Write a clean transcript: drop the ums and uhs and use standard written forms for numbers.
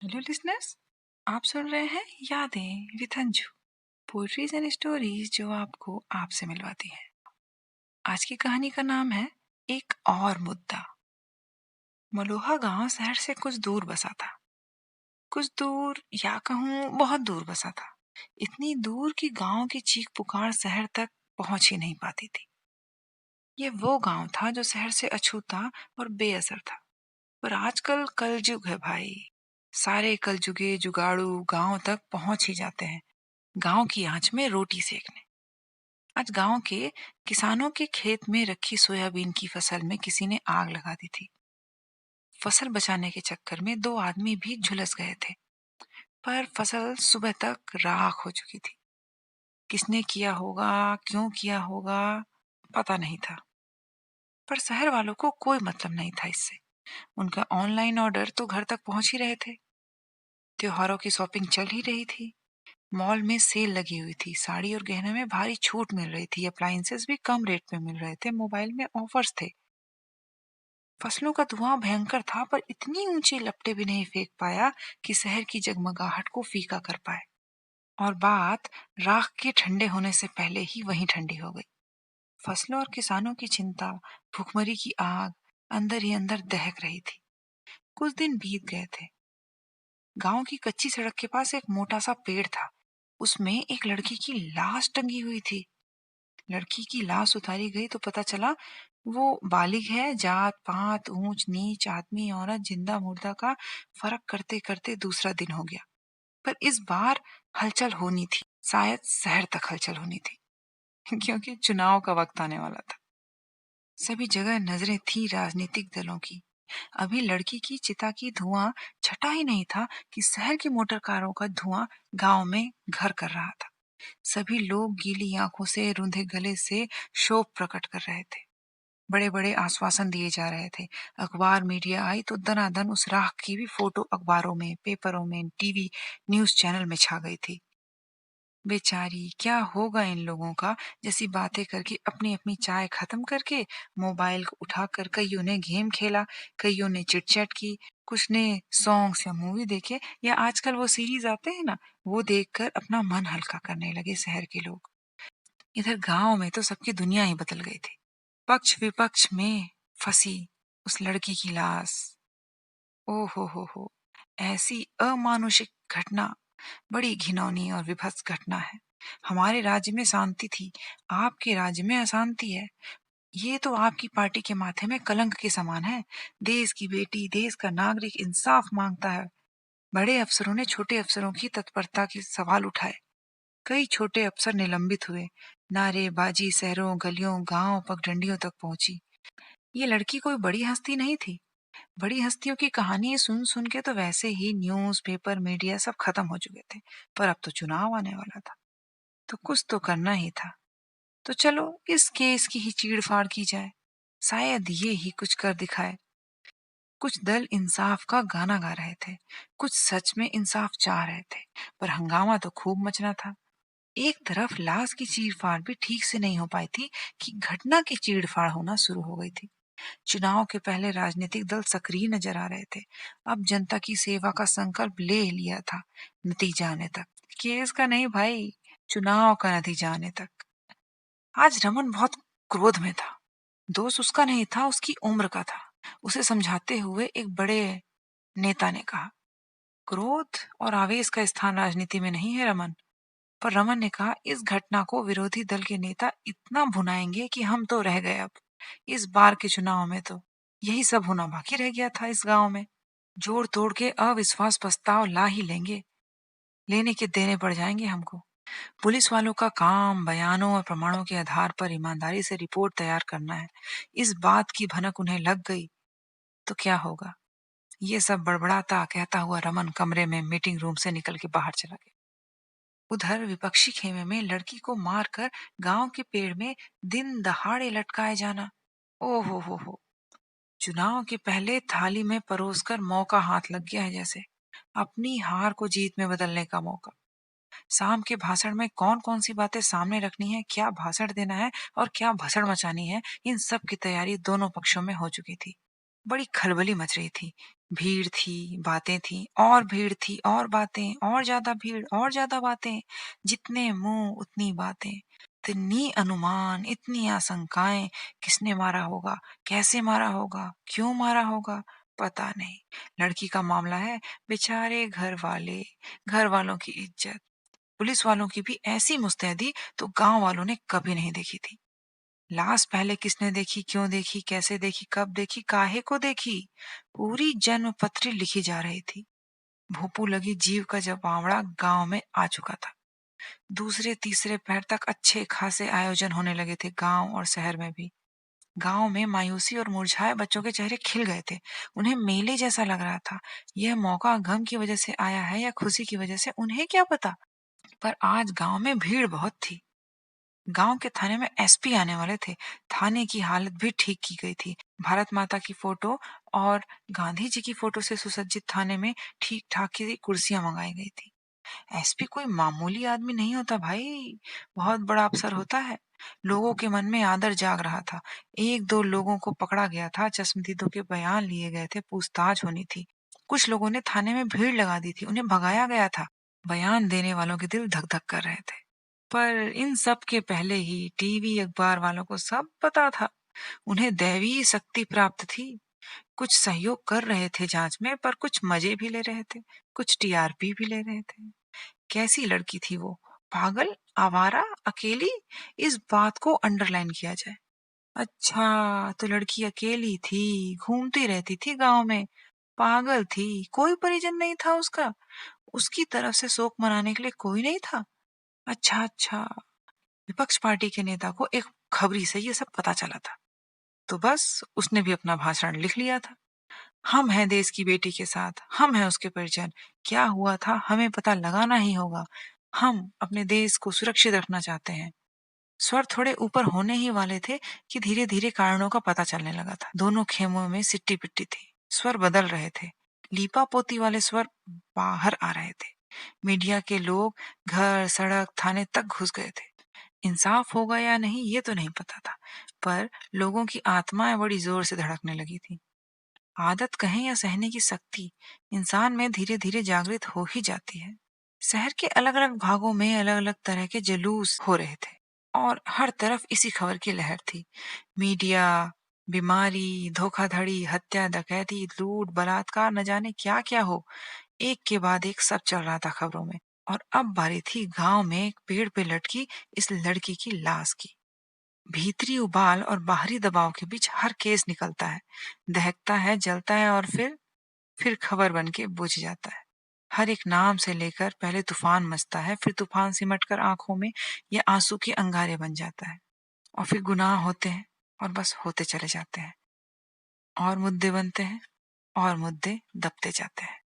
Hello listeners. आप सुन रहे हैं यादें with Anju, poetries and stories जो आपको आपसे मिलवाती है। आज की कहानी का नाम है एक और मुद्दा। मलोहा गांव शहर से कुछ दूर बसा था। कुछ दूर या कहूँ बहुत दूर बसा था। इतनी दूर कि गांव की चीख पुकार शहर तक पहुंच ही नहीं पाती थी। ये वो गांव था जो शहर से अछूता और बेअसर था। पर आजकल कलयुग है भाई। सारे कलजुगे जुगाड़ू गांव तक पहुंच ही जाते हैं, गांव की आंच में रोटी सेकने। आज गांव के किसानों के खेत में रखी सोयाबीन की फसल में किसी ने आग लगा दी थी। फसल बचाने के चक्कर में दो आदमी भी झुलस गए थे, पर फसल सुबह तक राख हो चुकी थी। किसने किया होगा, क्यों किया होगा, पता नहीं था। पर शहर वालों को कोई मतलब नहीं था इससे। उनका ऑनलाइन ऑर्डर तो घर तक पहुंच ही रहे थे। त्योहारों की शॉपिंग चल ही रही थी। मॉल में सेल लगी हुई थी, साड़ी और गहने में भारी छूट मिल रही थी, अप्लायंसेस भी कम रेट में मिल रहे थे, मोबाइल में ऑफर्स थे। फसलों का धुआं भयंकर था, पर इतनी ऊंची लपटें भी नहीं फेंक पाया कि शहर की जगमगाहट को फीका कर पाए। और बात राख के ठंडे होने से पहले ही वहीं ठंडी हो गई। फसलों और किसानों की चिंता, भुखमरी की आग अंदर ही अंदर दहक रही थी। कुछ दिन बीत गए थे। गांव की कच्ची सड़क के पास एक मोटा सा पेड़ था। उसमें एक लड़की की लाश टंगी हुई थी। लड़की की लाश उतारी गई तो पता चला वो बालिग है। जात पात, ऊंच नीच, आदमी औरत, जिंदा मुर्दा का फर्क करते करते दूसरा दिन हो गया। पर इस बार हलचल होनी थी, शायद शहर तक हलचल होनी थी क्योंकि चुनाव का वक्त आने वाला था। सभी जगह नजरें थी राजनीतिक दलों की। अभी लड़की की चिता की धुआं छटा ही नहीं था कि शहर की मोटर कारों का धुआं गांव में घर कर रहा था। सभी लोग गीली आंखों से, रूंधे गले से शोक प्रकट कर रहे थे। बड़े बड़े आश्वासन दिए जा रहे थे। अखबार मीडिया आई तो दनादन उस राख की भी फोटो अखबारों में, पेपरों में, टीवी न्यूज चैनल में छा गई थी। बेचारी, क्या होगा इन लोगों का, जैसी बातें करके अपनी अपनी चाय खत्म करके मोबाइल को उठाकर कईयों ने गेम खेला, कईयों ने चिट चैट की, कुछ ने सॉन्ग्स या मूवी देखे, या आजकल वो सीरीज आते हैं ना, वो देखकर अपना मन हल्का करने लगे शहर के लोग। इधर गांव में तो सबकी दुनिया ही बदल गई थी। पक्ष विपक्ष में फंसी उस लड़की की लाश। ओ हो, ऐसी अमानुषिक घटना बड़ी घिनौनी और विभत्स घटना है। हमारे राज्य में शांति थी, आपके राज्य में अशांति है। ये तो आपकी पार्टी के माथे में कलंक के समान है। देश की बेटी, देश का नागरिक इंसाफ मांगता है। बड़े अफसरों ने छोटे अफसरों की तत्परता के सवाल उठाए। कई छोटे अफसर निलंबित हुए। नारेबाजी शहरों, गलियों, गांव, पगडंडियों तक पहुंची। ये लड़की कोई बड़ी हस्ती नहीं थी। बड़ी हस्तियों की कहानी सुन सुन के तो वैसे ही न्यूज पेपर मीडिया सब खत्म हो चुके थे। पर अब तो चुनाव आने वाला था, तो कुछ तो करना ही था। तो चलो इस केस की ही चीड़-फाड़ की जाए। शायद ये ही कुछ कर दिखाए। कुछ दल इंसाफ का गाना गा रहे थे, कुछ सच में इंसाफ चाह रहे थे, पर हंगामा तो खूब मचना था। एक तरफ लाश की चीड़-फाड़ भी ठीक से नहीं हो पाई थी कि घटना की चीड़-फाड़ होना शुरू हो गई थी। चुनाव के पहले राजनीतिक दल सक्रिय नजर आ रहे थे। अब जनता की सेवा का संकल्प ले लिया था, नतीजा आने तक। केस का नहीं भाई, चुनाव का नतीजा आने तक। आज रमन बहुत क्रोध में था। दोष उसका नहीं था, उसकी उम्र का था। उसे समझाते हुए एक बड़े नेता ने कहा, क्रोध और आवेश का स्थान राजनीति में नहीं है रमन। पर रमन ने कहा, इस घटना को विरोधी दल के नेता इतना भुनाएंगे कि हम तो रह गए अब। इस बार के चुनाव में तो यही सब होना बाकी रह गया था इस गांव में। जोड़ तोड़ के अविश्वास प्रस्ताव ला ही लेंगे, लेने के देने पड़ जाएंगे हमको। पुलिस वालों का काम बयानों और प्रमाणों के आधार पर ईमानदारी से रिपोर्ट तैयार करना है। इस बात की भनक उन्हें लग गई तो क्या होगा। ये सब बड़बड़ाता कहता हुआ रमन कमरे में मीटिंग रूम से निकल के बाहर चला गया। उधर विपक्षी खेमे में लड़की को मारकर गांव के पेड़ में दिन दहाड़े लटकाए जाना। ओ हो, चुनाव के पहले थाली में परोसकर मौका हाथ लग गया है जैसे। अपनी हार को जीत में बदलने का मौका। शाम के भाषण में कौन कौन सी बातें सामने रखनी है, क्या भाषण देना है और क्या भसड़ मचानी है, इन सब की तैयारी दोनों पक्षों में हो चुकी थी। बड़ी खलबली मच रही थी। भीड़ थी, बातें थीं, और भीड़ थी, और बातें, और ज़्यादा भीड़, और ज़्यादा बातें, जितने मुँह उतनी बातें, इतनी अनुमान, इतनी आशंकाएँ, किसने मारा होगा, कैसे मारा होगा, क्यों मारा होगा, पता नहीं। लड़की का मामला है, बेचारे घरवाले, घरवालों की इज़्ज़त, पुलिस वालों की भी ऐसी मुस्तैदी तो गाँव वालों ने कभी नहीं देखी थी। लाश पहले किसने देखी, क्यों देखी, कैसे देखी, कब देखी, काहे को देखी, पूरी जन्म पत्री लिखी जा रही थी। भोंपू लगी जीव का जब आंवड़ा गांव में आ चुका था। दूसरे तीसरे पैर तक अच्छे खासे आयोजन होने लगे थे गांव और शहर में भी। गांव में मायूसी और मुरझाए बच्चों के चेहरे खिल गए थे। उन्हें मेले जैसा लग रहा था। यह मौका गम की वजह से आया है या खुशी की वजह से, उन्हें क्या पता। पर आज गांव में भीड़ बहुत थी। गांव के थाने में एसपी आने वाले थे। थाने की हालत भी ठीक की गई थी। भारत माता की फोटो और गांधी जी की फोटो से सुसज्जित थाने में ठीक ठाक की कुर्सियां मंगाई गई थी। एसपी कोई मामूली आदमी नहीं होता भाई, बहुत बड़ा अफसर होता है। लोगों के मन में आदर जाग रहा था। एक दो लोगों को पकड़ा गया था, चश्मदीदों के बयान लिए गए थे, पूछताछ होनी थी। कुछ लोगों ने थाने में भीड़ लगा दी थी, उन्हें भगाया गया था। बयान देने वालों के दिल धक धक कर रहे थे। पर इन सब के पहले ही टीवी अखबार वालों को सब पता था। उन्हें दैवीय शक्ति प्राप्त थी। कुछ सहयोग कर रहे थे जांच में, पर कुछ मजे भी ले रहे थे, कुछ टीआरपी भी ले रहे थे। कैसी लड़की थी वो, पागल, आवारा, अकेली, इस बात को अंडरलाइन किया जाए। अच्छा, तो लड़की अकेली थी, घूमती रहती थी गांव में, पागल थी, कोई परिजन नहीं था उसका, उसकी तरफ से शोक मनाने के लिए कोई नहीं था। अच्छा अच्छा, विपक्ष पार्टी के नेता को एक खबरी से ये सब पता चला था, तो बस उसने भी अपना भाषण लिख लिया था। हम हैं देश की बेटी के साथ, हम हैं उसके परिजन, क्या हुआ था हमें पता लगाना ही होगा। हम अपने देश को सुरक्षित रखना चाहते हैं। स्वर थोड़े ऊपर होने ही वाले थे कि धीरे धीरे कारणों का पता चलने लगा था। दोनों खेमों में सिट्टी पिट्टी थी, स्वर बदल रहे थे। लीपा पोती वाले स्वर बाहर आ रहे थे। मीडिया के लोग घर, सड़क, थाने तक घुस गए थे। इंसाफ होगा या नहीं ये तो नहीं पता था, पर लोगों की आत्माएं बड़ी जोर से धड़कने लगी थी। आदत कहें या सहने की शक्ति, इंसान में धीरे धीरे जागृत हो ही जाती है। शहर के अलग अलग भागों में अलग अलग तरह के जुलूस हो रहे थे, और हर तरफ इसी खबर की लहर थी। मीडिया, बीमारी, धोखाधड़ी, हत्या, डकैती, लूट, बलात्कार, न जाने क्या क्या हो, एक के बाद एक सब चल रहा था खबरों में। और अब बारी थी गांव में एक पेड़ पे लटकी इस लड़की की लाश की। भीतरी उबाल और बाहरी दबाव के बीच हर केस निकलता है, दहकता है, जलता है, और फिर खबर बन के बुझ जाता है। हर एक नाम से लेकर पहले तूफान मचता है, फिर तूफान सिमटकर आंखों में या आंसू के अंगारे बन जाता है, और फिर गुनाह होते हैं और बस होते चले जाते हैं, और मुद्दे बनते हैं और मुद्दे दबते जाते हैं।